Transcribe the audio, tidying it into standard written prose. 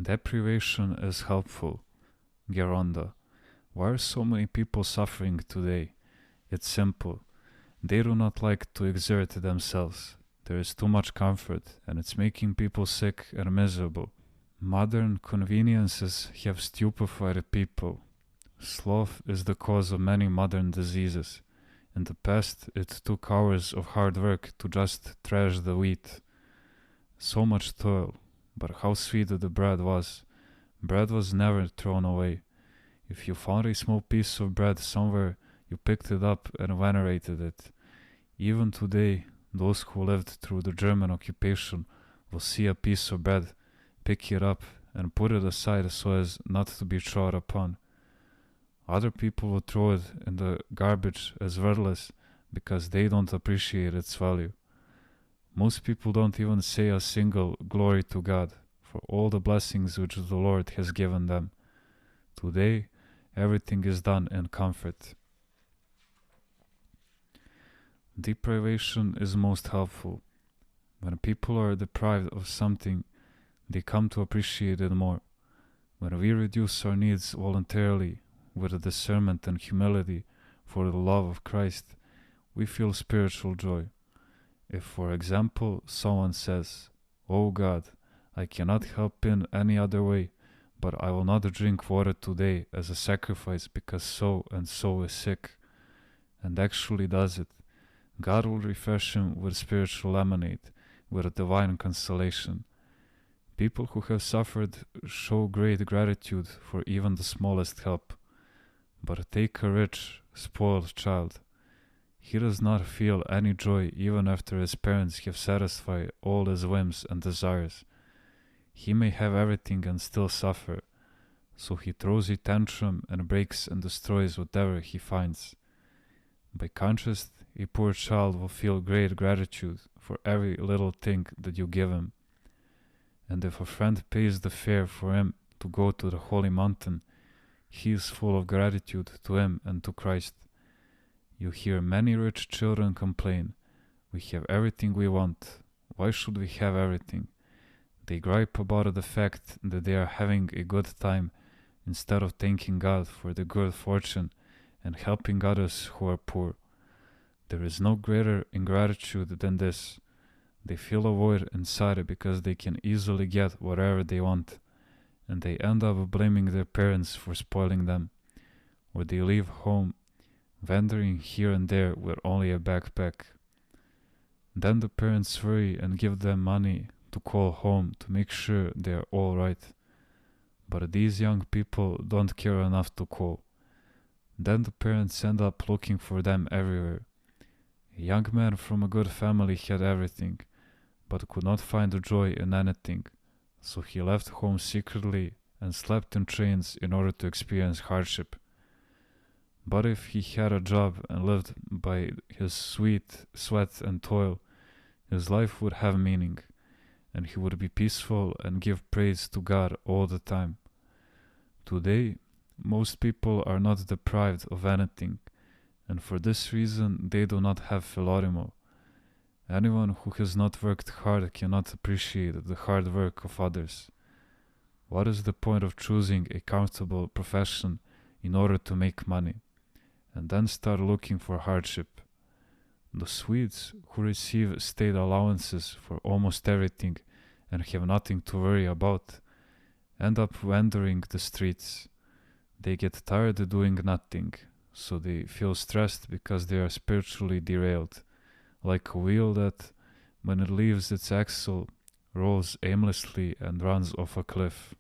Deprivation is helpful. Geronda. Why are so many people suffering today? It's simple. They do not like to exert themselves. There is too much comfort, and it's making people sick and miserable. Modern conveniences have stupefied people. Sloth is the cause of many modern diseases. In the past, it took hours of hard work to just thresh the wheat. So much toil, but how sweet the bread was. Bread was never thrown away. If you found a small piece of bread somewhere, you picked it up and venerated it. Even today, those who lived through the German occupation will see a piece of bread, pick it up, and put it aside so as not to be trod upon. Other people will throw it in the garbage as worthless because they don't appreciate its value. Most people don't even say a single glory to God for all the blessings which the Lord has given them. Today, everything is done in comfort. Deprivation is most helpful. When people are deprived of something, they come to appreciate it more. When we reduce our needs voluntarily, with discernment and humility for the love of Christ, we feel spiritual joy. If, for example, someone says, "Oh God, I cannot help in any other way, but I will not drink water today as a sacrifice because so and so is sick," and actually does it, God will refresh him with spiritual lemonade, with a divine consolation. People who have suffered show great gratitude for even the smallest help. But take a rich, spoiled child. He does not feel any joy even after his parents have satisfied all his whims and desires. He may have everything and still suffer, so he throws a tantrum and breaks and destroys whatever he finds. By contrast, a poor child will feel great gratitude for every little thing that you give him. And if a friend pays the fare for him to go to the holy mountain, he is full of gratitude to him and to Christ. You hear many rich children complain, "We have everything we want. Why should we have everything?" They gripe about the fact that they are having a good time instead of thanking God for the good fortune and helping others who are poor. There is no greater ingratitude than this. They feel a void inside because they can easily get whatever they want, and they end up blaming their parents for spoiling them, or they leave home wandering here and there with only a backpack. Then the parents worry and give them money to call home to make sure they are all right. But these young people don't care enough to call. Then the parents end up looking for them everywhere. A young man from a good family had everything, but could not find joy in anything. So he left home secretly and slept in trains in order to experience hardship. But if he had a job and lived by his sweat and toil, his life would have meaning, and he would be peaceful and give praise to God all the time. Today, most people are not deprived of anything, and for this reason they do not have philorimo. Anyone who has not worked hard cannot appreciate the hard work of others. What is the point of choosing a comfortable profession in order to make money, and then start looking for hardship? The Swedes, who receive state allowances for almost everything and have nothing to worry about, end up wandering the streets. They get tired of doing nothing, so they feel stressed because they are spiritually derailed, like a wheel that, when it leaves its axle, rolls aimlessly and runs off a cliff.